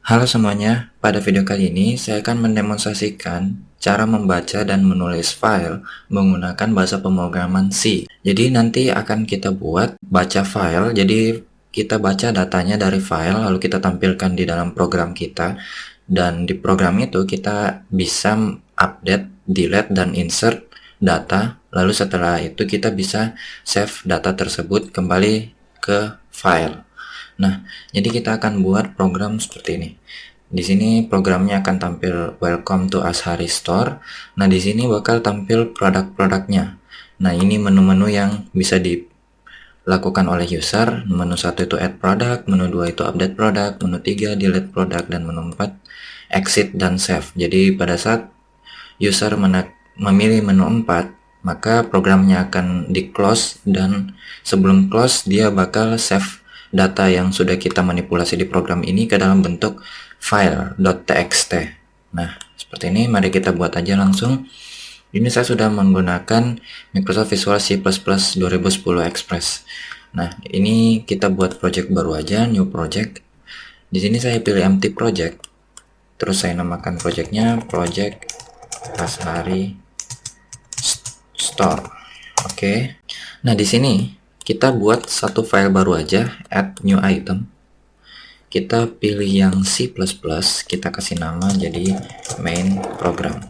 Halo semuanya, pada video kali ini saya akan mendemonstrasikan cara membaca dan menulis file menggunakan bahasa pemrograman C. Jadi nanti akan kita buat baca file, jadi kita baca datanya dari file lalu kita tampilkan di dalam program kita, dan di program itu kita bisa update, delete, dan insert data, lalu setelah itu kita bisa save data tersebut kembali ke file. Nah, jadi kita akan buat program seperti ini. Di sini programnya akan tampil Welcome to Ashari Store. Nah, di sini bakal tampil produk-produknya. Nah, ini menu-menu yang bisa dilakukan oleh user. Menu 1 itu add product, menu 2 itu update product, menu 3 delete product, dan menu 4 exit dan save. Jadi pada saat user memilih menu 4, maka programnya akan di close, dan sebelum close dia bakal save data yang sudah kita manipulasi di program ini ke dalam bentuk file.txt. Nah, seperti ini. Mari kita buat aja langsung. Ini saya sudah menggunakan Microsoft Visual C++ 2010 Express. Nah, ini kita buat project baru aja, new project. Di sini saya pilih empty project. Terus saya namakan projectnya Project Ashari Store. Oke. Nah, di sini kita buat satu file baru aja, add new item. Kita pilih yang C++, kita kasih nama jadi main program.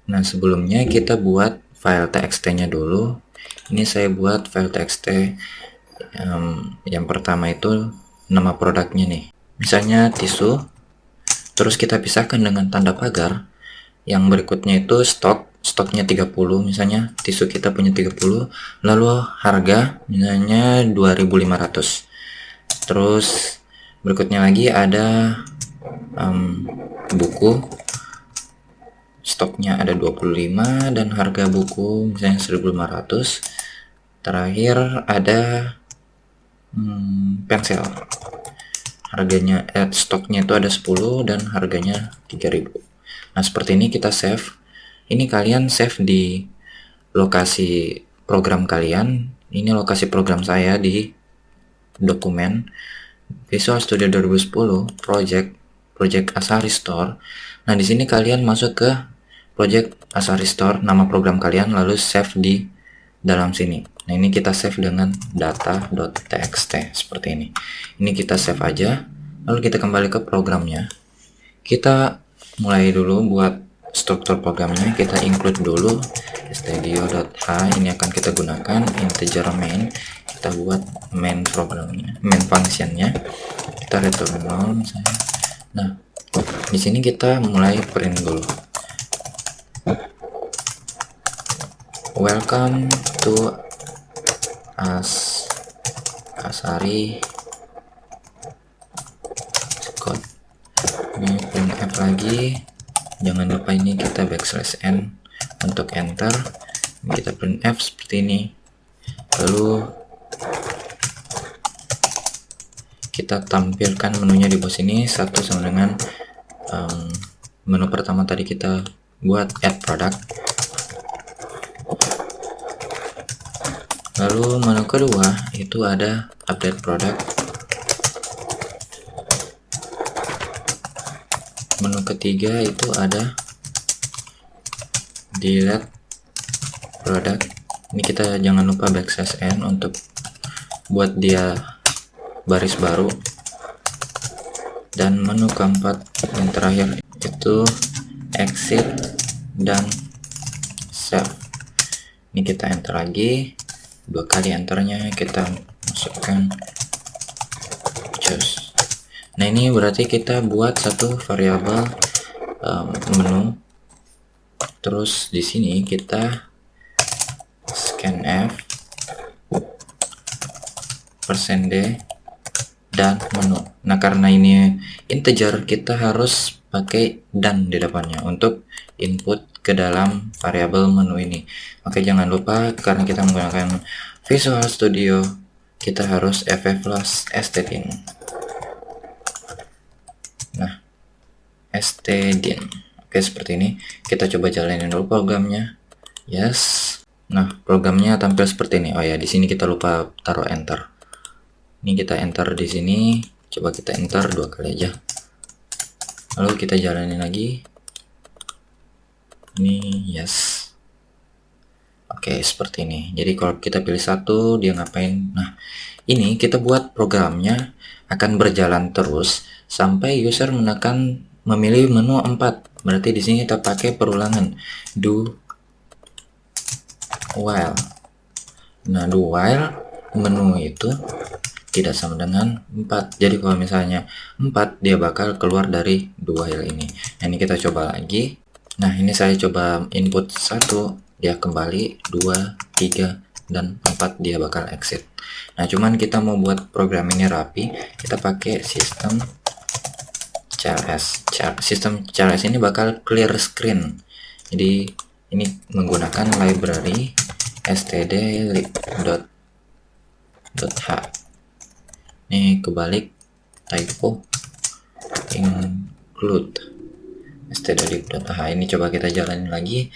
Nah, sebelumnya kita buat file txt-nya dulu. Ini saya buat file txt yang pertama itu nama produknya nih. Misalnya tisu. Terus kita pisahkan dengan tanda pagar. Yang berikutnya itu stoknya 30, misalnya tisu kita punya 30, lalu harga misalnya 2.500. Terus berikutnya lagi ada buku, stoknya ada 25 dan harga buku misalnya 1.500. Terakhir ada pensil, harganya stoknya itu ada 10 dan harganya 3.000. Nah, seperti ini kita save. Ini kalian save di lokasi program kalian. Ini lokasi program saya di dokumen Visual Studio 2010 project Ashari Store. Nah, di sini kalian masuk ke project Ashari Store, nama program kalian, lalu save di dalam sini. Nah, ini kita save dengan data.txt seperti ini. Ini kita save aja, lalu kita kembali ke programnya. Kita mulai dulu buat struktur programnya. Kita include dulu stdio.h, ini akan kita gunakan integer main. Kita buat main programnya, main functionnya. Kita return 0 misalnya. Nah, di sini kita mulai print dulu. Welcome to Ashari code. Ini printf lagi, jangan lupa ini kita \n untuk enter. Ini kita printf seperti ini, lalu kita tampilkan menunya di bawah sini. Satu sama dengan menu pertama tadi kita buat add product, lalu menu kedua itu ada update product, menu ketiga itu ada delete product. Ini kita jangan lupa \n untuk buat dia baris baru, dan menu keempat yang terakhir itu exit dan save. Ini kita enter lagi, 2 kali enternya kita masukkan choose. Nah, ini berarti kita buat satu variabel menu. Terus di sini kita scanf %d dan menu. Nah, karena ini integer, kita harus pakai dan di depannya untuk input ke dalam variabel menu ini. Oke, jangan lupa karena kita menggunakan Visual Studio, kita harus fflash_stdin. Nah, stdin. Oke, seperti ini. Kita coba jalanin dulu programnya. Yes. Nah, programnya tampil seperti ini. Oh ya, di sini kita lupa taruh enter. Ini kita enter di sini, Coba kita enter 2 kali aja. Lalu kita jalanin lagi. Ini yes. Oke, seperti ini. Jadi kalau kita pilih satu, dia ngapain? Nah, ini kita buat programnya akan berjalan terus sampai user menekan memilih menu 4. Berarti di sini kita pakai perulangan do while. Nah, do while menu itu tidak sama dengan 4. Jadi kalau misalnya 4, dia bakal keluar dari do while ini. Nah, ini kita coba lagi. Nah, ini saya coba input 1, dia kembali, 2, 3, dan 4 dia bakal exit. Nah, cuman kita mau buat program ini rapi, kita pakai sistem CLS. Sistem CLS ini bakal clear screen. Jadi ini menggunakan library stdlib.h. Ini kebalik, typo, include stdlib.h. Ini coba kita jalanin lagi.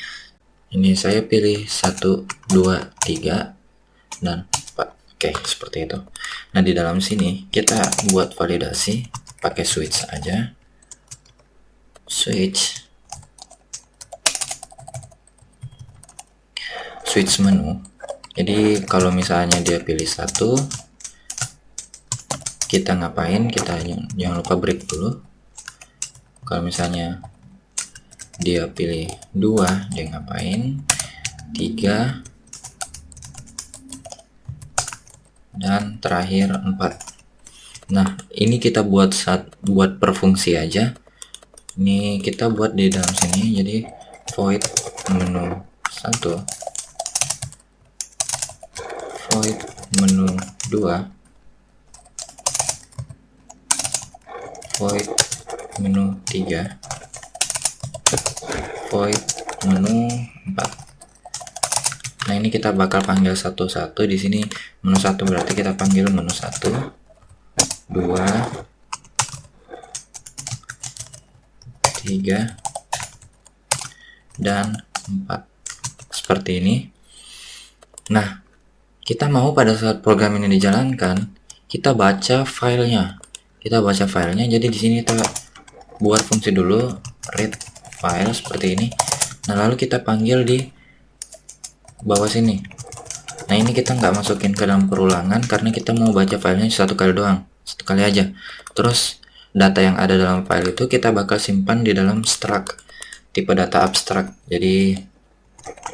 Ini saya pilih 1, 2, 3, dan 4. Oke, seperti itu. Nah, di dalam sini kita buat validasi pakai switch aja. Switch menu. Jadi kalau misalnya dia pilih 1, kita ngapain? Kita jangan lupa break dulu. Kalau misalnya dia pilih 2, dia ngapain? 3, dan terakhir 4. Nah, ini kita buat per fungsi aja. Ini kita buat di dalam sini. Jadi void menu 1, void menu 2, void menu 3, void menu 4. Nah, ini kita bakal panggil satu-satu. Di sini menu 1 berarti kita panggil menu 1, 2, 3, dan 4. Seperti ini. Nah, kita mau pada saat program ini dijalankan, kita baca filenya. Jadi di sini kita buat fungsi dulu read file seperti ini. Nah, lalu kita panggil di bawah sini. Nah, ini kita nggak masukin ke dalam perulangan karena kita mau baca filenya 1 kali doang, 1 kali aja. Terus data yang ada dalam file itu kita bakal simpan di dalam struct tipe data abstrak. Jadi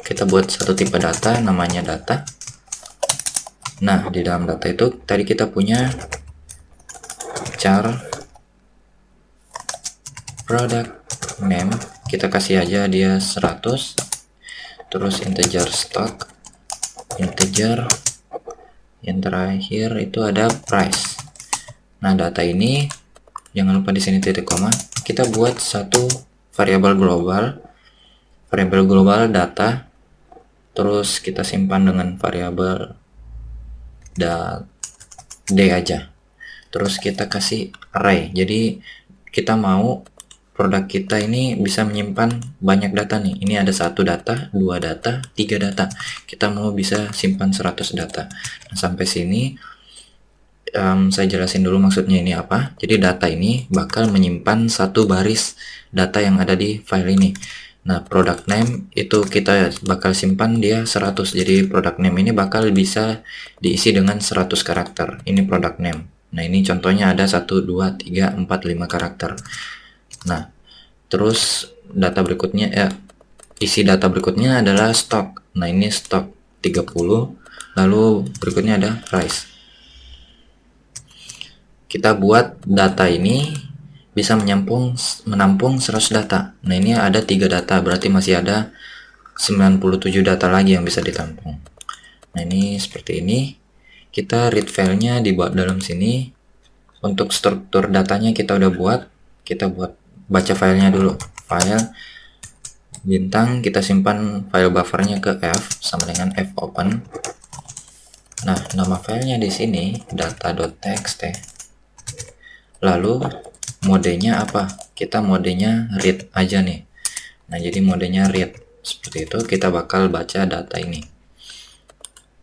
kita buat satu tipe data namanya data. Nah, di dalam data itu tadi kita punya char product name, kita kasih aja dia 100. Terus integer stock, integer, yang terakhir itu ada price. Nah, data ini jangan lupa di sini titik koma. Kita buat satu variabel global data. Terus kita simpan dengan variabel d aja. Terus kita kasih array. Jadi kita mau produk kita ini bisa menyimpan banyak data nih. Ini ada 1 data, 2 data, 3 data. Kita mau bisa simpan 100 data. Nah, sampai sini saya jelasin dulu maksudnya ini apa. Jadi data ini bakal menyimpan satu baris data yang ada di file ini. Nah, product name itu kita bakal simpan dia 100. Jadi product name ini bakal bisa diisi dengan 100 karakter. Ini product name. Nah, ini contohnya ada 1, 2, 3, 4, 5 karakter. Nah, terus data berikutnya isi data berikutnya adalah stock. Nah, ini stock 30. Lalu berikutnya ada price. Kita buat data ini bisa menampung 100 data. Nah, ini ada 3 data, berarti masih ada 97 data lagi yang bisa ditampung. Nah, ini seperti ini. Kita read filenya dibuat dalam sini. Untuk struktur datanya kita udah buat. Kita buat baca filenya dulu. File bintang, kita simpan file buffernya ke F sama dengan F open. Nah, nama filenya di sini data.txt. Lalu modenya apa? Kita modenya read aja nih. Nah, jadi modenya read. Seperti itu kita bakal baca data ini.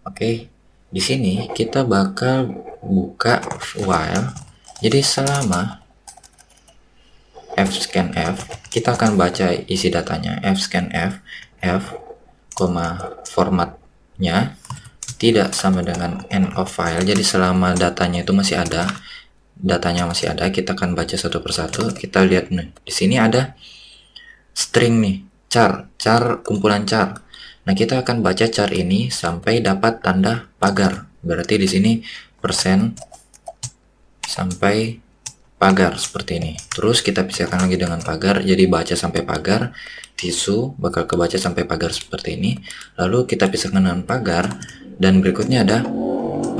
Oke, di sini kita bakal buka while Jadi selama fscanf, kita akan baca isi datanya. Fscanf f, formatnya tidak sama dengan end of file. Jadi selama datanya itu masih ada, kita akan baca satu persatu. Kita lihat nih, di sini ada string nih, char kumpulan char. Nah, kita akan baca char ini sampai dapat tanda pagar. Berarti di sini persen sampai pagar seperti ini. Terus kita pisahkan lagi dengan pagar, jadi baca sampai pagar. Tisu bakal kebaca sampai pagar seperti ini. Lalu kita pisahkan dengan pagar, dan berikutnya ada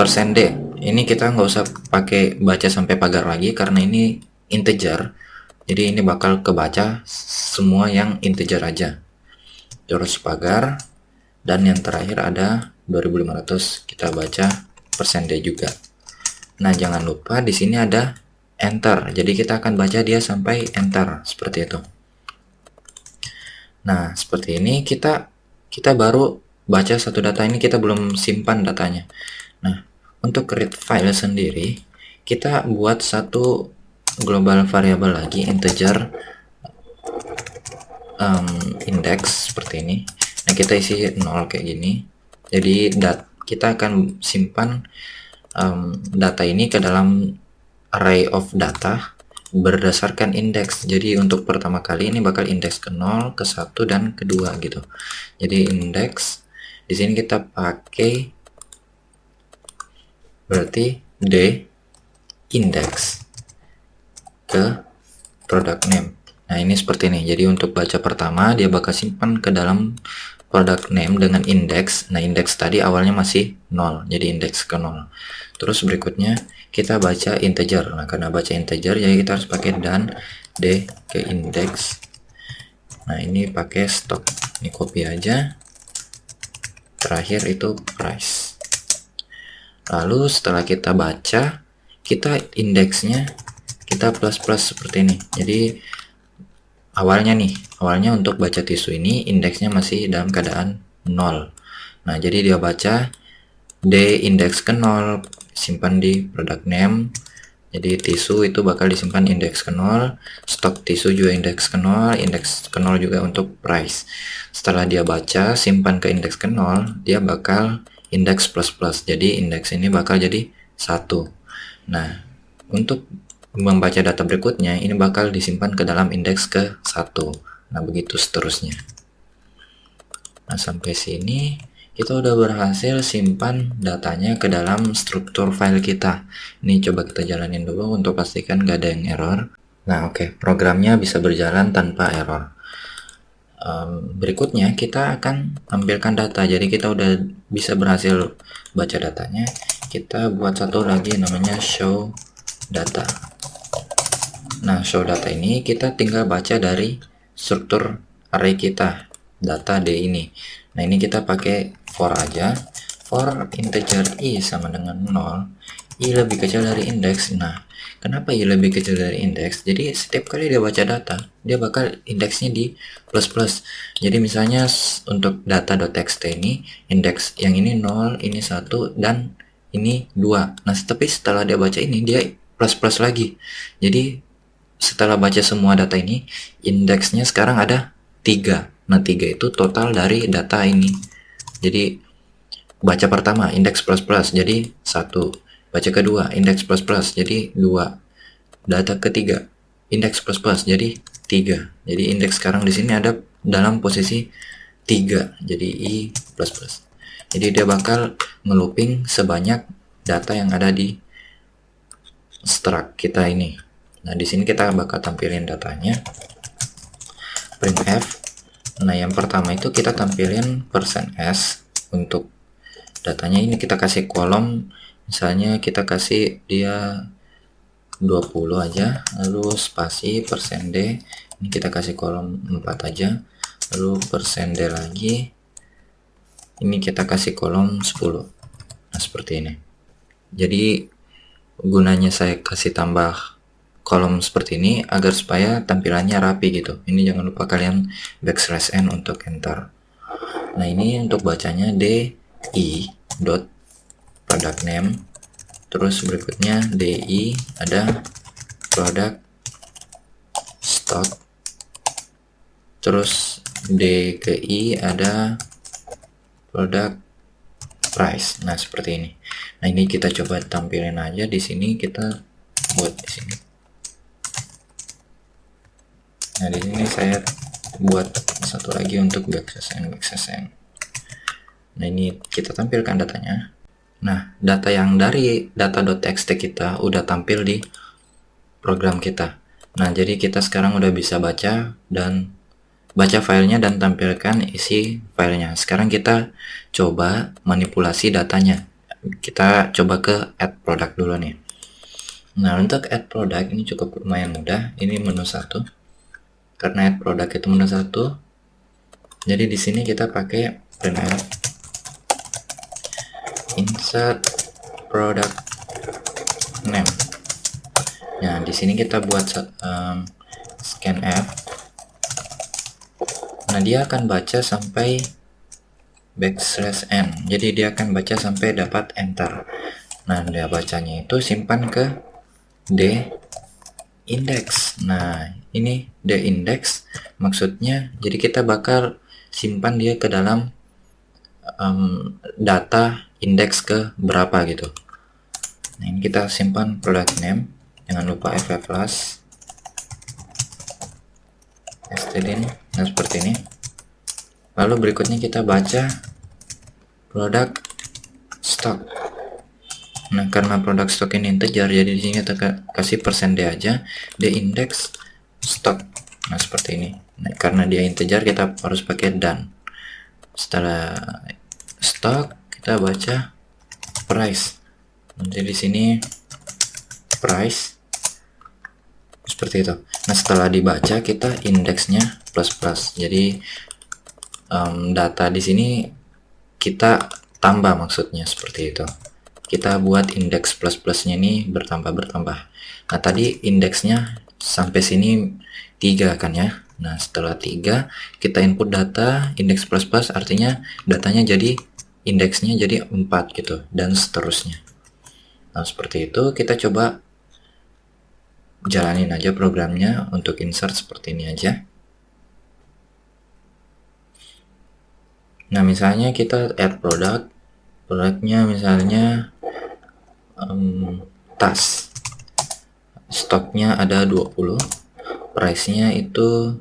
persen %d. Ini kita nggak usah pakai baca sampai pagar lagi karena ini integer. Jadi ini bakal kebaca semua yang integer aja. Terus pagar, dan yang terakhir ada 2500, kita baca persen %d juga. Nah, jangan lupa di sini ada enter. Jadi kita akan baca dia sampai enter seperti itu. Nah, seperti ini kita baru baca satu data ini, kita belum simpan datanya. Nah, untuk read file sendiri, kita buat satu global variable lagi, integer index seperti ini. Nah, kita isi 0 kayak gini. Jadi kita akan simpan data ini ke dalam array of data berdasarkan indeks. Jadi untuk pertama kali ini bakal indeks ke 0, ke 1, dan ke 2 gitu. Jadi indeks di sini kita pakai berarti d index ke product name. Nah, ini seperti ini. Jadi untuk baca pertama dia bakal simpan ke dalam product name dengan indeks. Nah, indeks tadi awalnya masih 0, jadi indeks ke 0. Terus berikutnya kita baca integer. Nah, karena baca integer jadi kita harus pakai dan d ke indeks. Nah, ini pakai stock. Ini copy aja. Terakhir itu price. Lalu setelah kita baca, kita indeksnya kita plus seperti ini. Jadi awalnya untuk baca tisu ini indeksnya masih dalam keadaan 0. Nah, jadi dia baca d indeks ke 0, simpan di product name. Jadi tisu itu bakal disimpan indeks ke 0, stok tisu juga indeks ke 0, indeks ke 0 juga untuk price. Setelah dia baca, simpan ke indeks ke 0, dia bakal indeks plus. Jadi indeks ini bakal jadi 1. Nah, untuk membaca data berikutnya, ini bakal disimpan ke dalam indeks ke 1. Nah, begitu seterusnya. Nah, sampai sini kita udah berhasil simpan datanya ke dalam struktur file kita. Ini coba kita jalanin dulu untuk pastikan gak ada yang error. Nah, oke, programnya bisa berjalan tanpa error. Berikutnya kita akan tampilkan data. Jadi kita udah bisa berhasil baca datanya. Kita buat satu lagi namanya show data. Nah, show data ini kita tinggal baca dari struktur array kita, data D ini. Nah, ini kita pakai for aja. For integer i sama dengan 0, i lebih kecil dari indeks. Nah, kenapa i lebih kecil dari indeks? Jadi setiap kali dia baca data, dia bakal indeksnya di plus. Jadi misalnya untuk data.txt ini, indeks yang ini 0, ini 1, dan ini 2. Nah, tapi setelah dia baca ini, dia plus lagi. Jadi setelah baca semua data ini, indeksnya sekarang ada 3. Nah, 3 itu total dari data ini. Jadi baca pertama indeks plus, jadi 1. Baca kedua indeks plus, jadi 2. Data ketiga indeks plus, jadi 3. Jadi indeks sekarang di sini ada dalam posisi 3. Jadi i plus. Jadi dia bakal ngelooping sebanyak data yang ada di struct kita ini. Nah, di sini kita bakal tampilin datanya. Printf. Nah, yang pertama itu kita tampilin %s untuk datanya. Ini kita kasih kolom, misalnya kita kasih dia 20 aja, lalu spasi %d. Ini kita kasih kolom 4 aja, lalu %d lagi. Ini kita kasih kolom 10. Nah, seperti ini. Jadi gunanya saya kasih tambah kolom seperti ini agar supaya tampilannya rapi gitu. Ini jangan lupa kalian \n untuk enter. Nah, ini untuk bacanya di dot product name terus berikutnya DI ada product stock, terus D ke I ada product price. Nah, seperti ini. Nah, ini kita coba tampilin aja di sini, kita buat di sini. Nah, di sini saya buat satu lagi untuk backslash n. Nah, ini kita tampilkan datanya. Nah, data yang dari data.txt kita udah tampil di program kita. Nah, jadi kita sekarang udah bisa baca filenya dan tampilkan isi filenya. Sekarang kita coba manipulasi datanya. Kita coba ke add product dulu nih. Nah, untuk add product ini cukup lumayan mudah. Ini menu 1. Karena add product itu menu 1. Jadi di sini kita pakai printf insert product name. Nah, di sini kita buat scanf. Nah, dia akan baca sampai \n. Jadi dia akan baca sampai dapat enter. Nah, dia bacanya itu simpan ke d index. Nah, ini d index maksudnya jadi kita bakal simpan dia ke dalam data indeks ke berapa gitu. Nah, ini kita simpan product name, jangan lupa fflash stdin. Nah, seperti ini. Lalu berikutnya kita baca product stock. Nah, karena product stock ini integer, jadi di sini kita kasih %d aja, d index stock. Nah, seperti ini. Nah, karena dia integer kita harus pakai dan. Setelah stock kita baca price. Nanti di sini price seperti itu. Nah, setelah dibaca kita indeksnya plus. Jadi data di sini kita tambah, maksudnya seperti itu. Kita buat indeks plus-plusnya ini bertambah. Nah, tadi indeksnya sampai sini 3 kan ya. Nah, setelah 3 kita input data indeks plus artinya datanya jadi indeksnya jadi 4 gitu dan seterusnya. Nah, seperti itu. Kita coba jalanin aja programnya untuk insert seperti ini aja. Nah, misalnya kita add produknya misalnya tas, stoknya ada 20, price-nya itu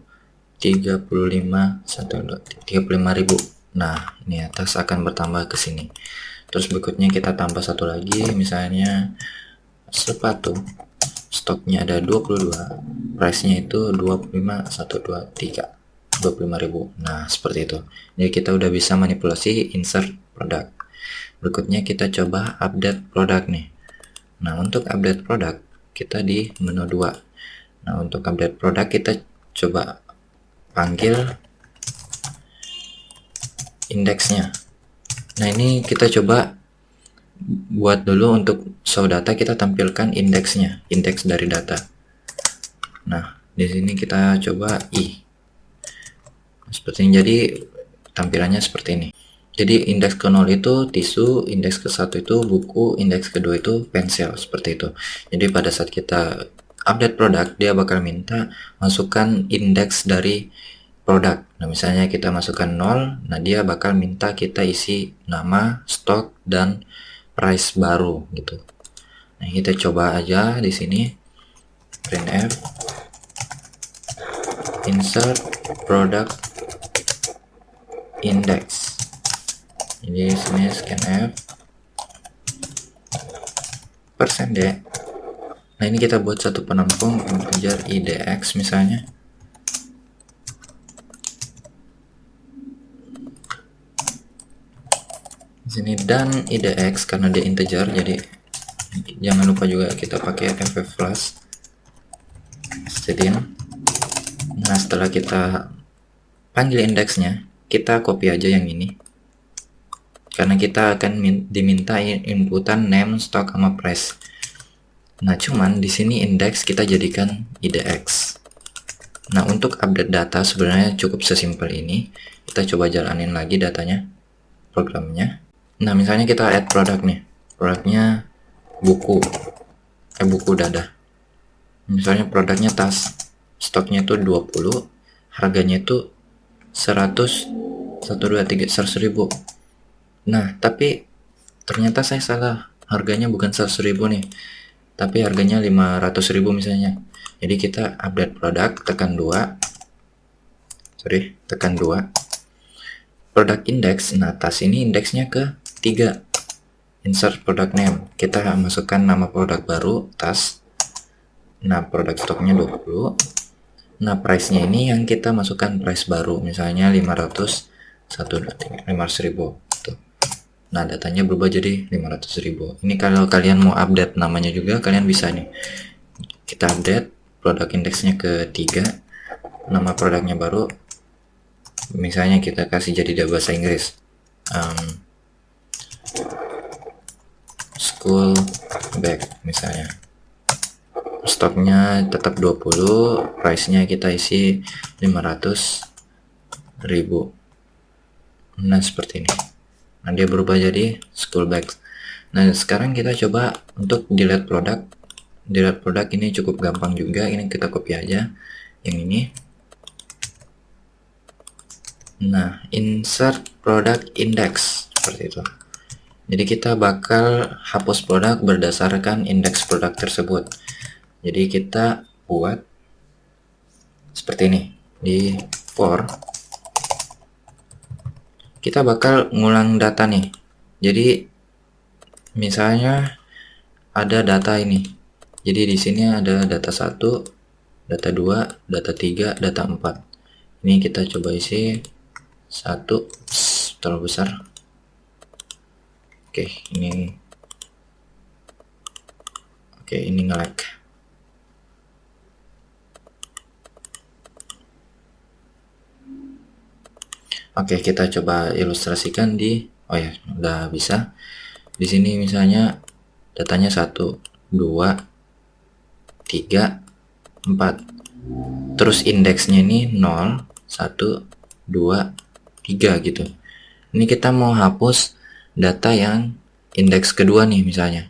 35.000. Nah, ini tas akan bertambah ke sini. Terus berikutnya kita tambah satu lagi, misalnya sepatu, stoknya ada 22, price-nya itu 25.123. 25.000. Nah, seperti itu. Jadi kita udah bisa manipulasi insert produk. Berikutnya kita coba update produk nih. Nah, untuk update produk kita di menu 2. Nah, untuk update produk kita coba panggil indeksnya. Nah, ini kita coba buat dulu untuk show data, kita tampilkan indeksnya, indeks dari data. Nah, di sini kita coba i. Seperti ini, jadi tampilannya seperti ini. Jadi indeks ke 0 itu tisu, indeks ke 1 itu buku, indeks kedua itu pensil, seperti itu. Jadi pada saat kita update produk, dia bakal minta masukkan indeks dari produk. Nah, misalnya kita masukkan 0, nah dia bakal minta kita isi nama, stok, dan price baru gitu. Nah, kita coba aja di sini printf insert product index. Jadi sini scanf %d. Nah, ini kita buat satu penampung integer idx misalnya. Di sini dan idx karena dia integer, jadi jangan lupa juga kita pakai fflash stdin. Nah, setelah kita panggil indeksnya, kita copy aja yang ini. Karena kita akan diminta inputan name, stock, sama price. Nah, cuman di sini indeks kita jadikan idx. Nah, untuk update data sebenarnya cukup sesimpel ini. Kita coba jalanin lagi datanya, programnya. Nah, misalnya kita add produk nih. Produknya buku udah ada. Misalnya produknya tas, stoknya itu 20, harganya itu 100, 100.000. Nah, tapi ternyata saya salah, harganya bukan 100.000 nih, tapi harganya 500.000 misalnya. Jadi kita update produk, tekan 2, produk index. Nah, tas ini indeksnya ke 3, insert product name, kita masukkan nama produk baru, tas. Nah, produk stoknya 20. Nah, price-nya ini yang kita masukkan price baru, misalnya 500, 500.000. Tuh. Nah, datanya berubah jadi 500.000. Ini kalau kalian mau update namanya juga, kalian bisa nih. Kita update, produk indeksnya ke 3, nama produknya baru, misalnya kita kasih jadi bahasa Inggris. School bag misalnya. Stoknya tetap 20, price-nya kita isi 500.000. Nah, seperti ini. Nah, dia berubah jadi school bag. Nah, sekarang kita coba untuk delete produk. Delete produk ini cukup gampang juga. Ini kita copy aja yang ini. Nah, insert product index, seperti itu. Jadi kita bakal hapus produk berdasarkan indeks produk tersebut. Jadi kita buat seperti ini di for, kita bakal ngulang data nih. Jadi misalnya ada data ini, jadi di sini ada data 1, data 2, data 3, data 4. Ini kita coba isi 1, terlalu besar. Oke, ini nge-lag. Oke, kita coba ilustrasikan di, oh ya, udah bisa. Di sini misalnya datanya 1, 2, 3, 4. Terus indeksnya ini 0, 1, 2, 3 gitu. Ini kita mau hapus data yang indeks kedua nih misalnya.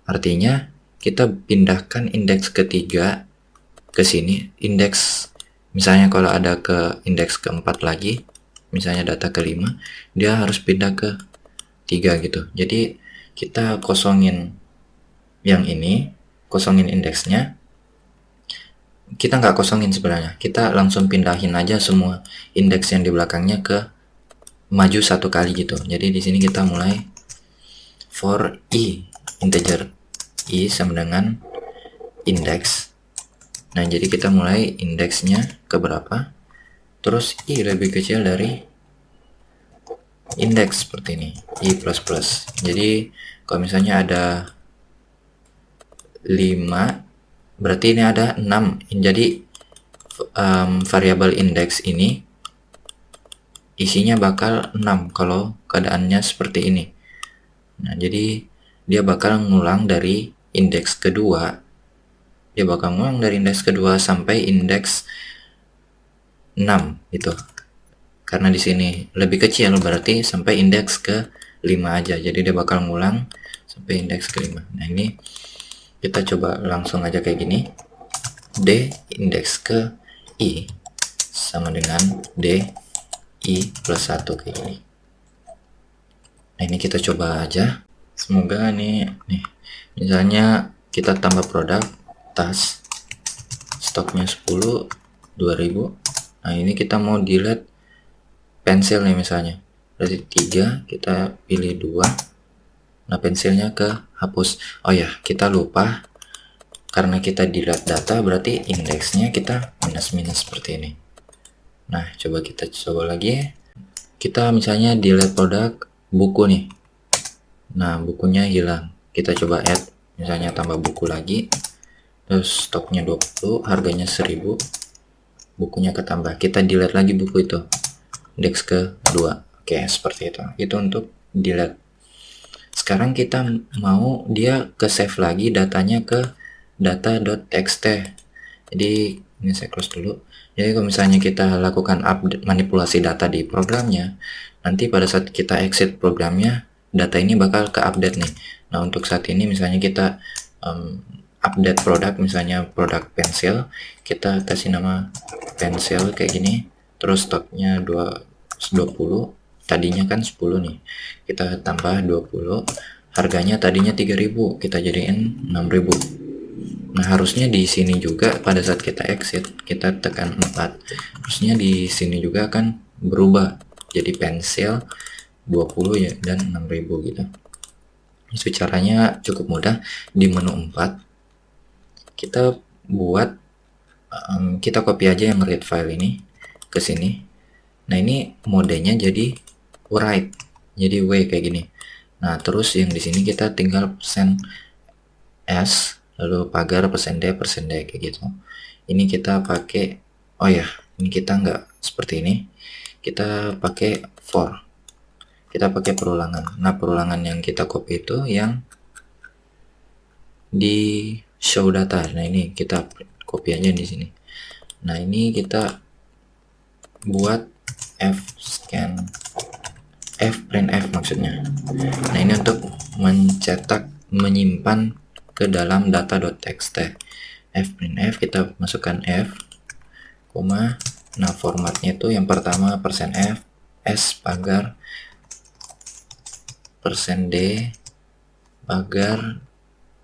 Artinya kita pindahkan indeks ketiga ke sini. Indeks misalnya kalau ada ke indeks keempat lagi, misalnya data kelima, dia harus pindah ke 3 gitu. Jadi kita kosongin yang ini, kosongin indeksnya. Kita nggak kosongin sebenarnya, kita langsung pindahin aja semua indeks yang di belakangnya ke maju 1 kali gitu. Jadi di sini kita mulai for i integer, i sama dengan indeks. Nah, jadi kita mulai indeksnya ke berapa, terus i lebih kecil dari indeks seperti ini, i plus plus. Jadi kalau misalnya ada 5, berarti ini ada 6. Jadi variabel indeks ini isinya bakal 6 kalau keadaannya seperti ini. Nah, jadi dia bakal ngulang dari indeks kedua. Dia bakal ngulang dari indeks kedua sampai indeks 6 gitu. Karena di sini lebih kecil berarti sampai indeks ke 5 aja. Jadi dia bakal ngulang sampai indeks ke 5. Nah, ini kita coba langsung aja kayak gini. D indeks ke I sama dengan D I plus 1 kayak gini. Nah, ini kita coba aja. Semoga nih misalnya kita tambah produk tas, stoknya 10, 2000. Nah, ini kita mau delete pensil nih misalnya, berarti 3, kita pilih 2. Nah, pensilnya ke hapus. Oh ya, kita lupa, karena kita delete data berarti indeksnya kita minus seperti ini. Nah, coba kita coba lagi. Kita misalnya delete produk buku nih. Nah, bukunya hilang. Kita coba add, misalnya tambah buku lagi. Terus stoknya 20, harganya 1000. Bukunya ketambah. Kita delete lagi buku itu. Indeks ke 2. Oke, seperti itu. Itu untuk delete. Sekarang kita mau dia ke save lagi datanya ke data.txt. Jadi ini saya close dulu. Jadi kalau misalnya kita lakukan update manipulasi data di programnya, nanti pada saat kita exit programnya, data ini bakal ke update nih. Nah, untuk saat ini misalnya kita update produk, misalnya produk pensil, kita kasih nama pensil kayak gini, terus stoknya 20, tadinya kan 10 nih, kita tambah 20, harganya tadinya 3.000, kita jadiin 6.000. Nah, harusnya di sini juga pada saat kita exit, kita tekan 4, harusnya di sini juga akan berubah jadi pensil 20 ya, dan 6.000 gitu. Itu caranya cukup mudah. Di menu 4 kita buat kita copy aja yang read file ini ke sini. Nah, ini modenya jadi write, jadi W kayak gini. Nah, terus yang di sini kita tinggal %s, lalu pagar %d kayak gitu. Ini kita pakai, oh ya, ini kita nggak seperti ini, kita pakai for, kita pakai perulangan. Nah, perulangan yang kita copy itu yang di show data. Nah, ini kita copy aja di sini. Nah, ini kita buat fprintf maksudnya. Nah, ini untuk menyimpan ke dalam data.txt. fprintf kita masukkan f, koma. Nah, formatnya itu yang pertama %f, s pagar, %d pagar,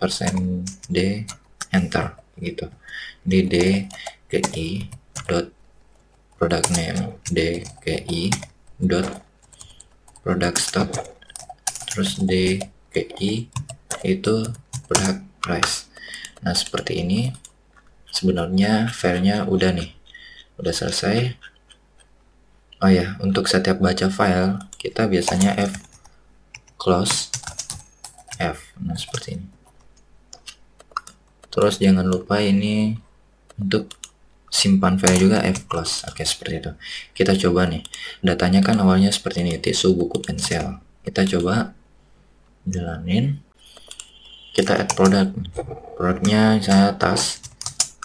%d enter gitu. Di dgi dot product name, dgi dot product stock, terus dgi itu product price. Nah, seperti ini. Sebenarnya filenya udah nih, udah selesai. Oh ya, untuk setiap baca file kita biasanya f close f. Nah, seperti ini. Terus jangan lupa ini untuk simpan file juga f close. Oke, seperti itu. Kita coba nih, datanya kan awalnya seperti ini, tisu, buku, pensil. Kita coba jalanin, kita add produk, produknya saya tas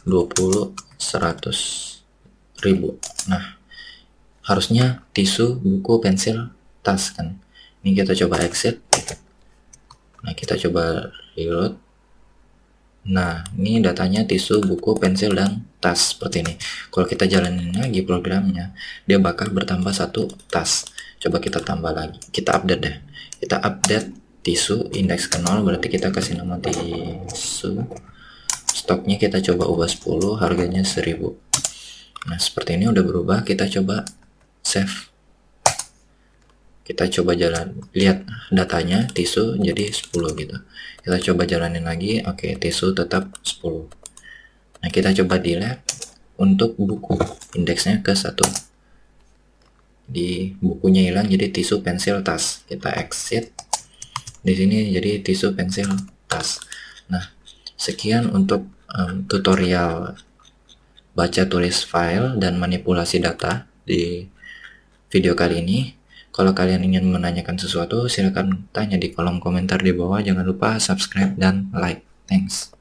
20, 100.000. Nah, harusnya tisu, buku, pensil, tas kan. Ini kita coba exit. Nah, kita coba reload. Nah, ini datanya tisu, buku, pensil, dan tas seperti ini. Kalau kita jalanin lagi programnya, dia bakal bertambah 1 tas. Coba kita tambah lagi, kita update deh. Kita update tisu, indeks ke 0, berarti kita kasih nama tisu. Stoknya kita coba ubah 10, harganya 1.000. Nah, seperti ini udah berubah. Kita coba save. Kita coba lihat datanya, tisu jadi 10 gitu. Kita coba jalanin lagi. Oke, tisu tetap 10. Nah, kita coba delete untuk buku, indeksnya ke 1. Di bukunya hilang jadi tisu, pensil, tas. Kita exit. Di sini jadi tisu, pensil, tas. Nah, sekian untuk tutorial baca tulis file dan manipulasi data di video kali ini. Kalau kalian ingin menanyakan sesuatu, silakan tanya di kolom komentar di bawah. Jangan lupa subscribe dan like. Thanks.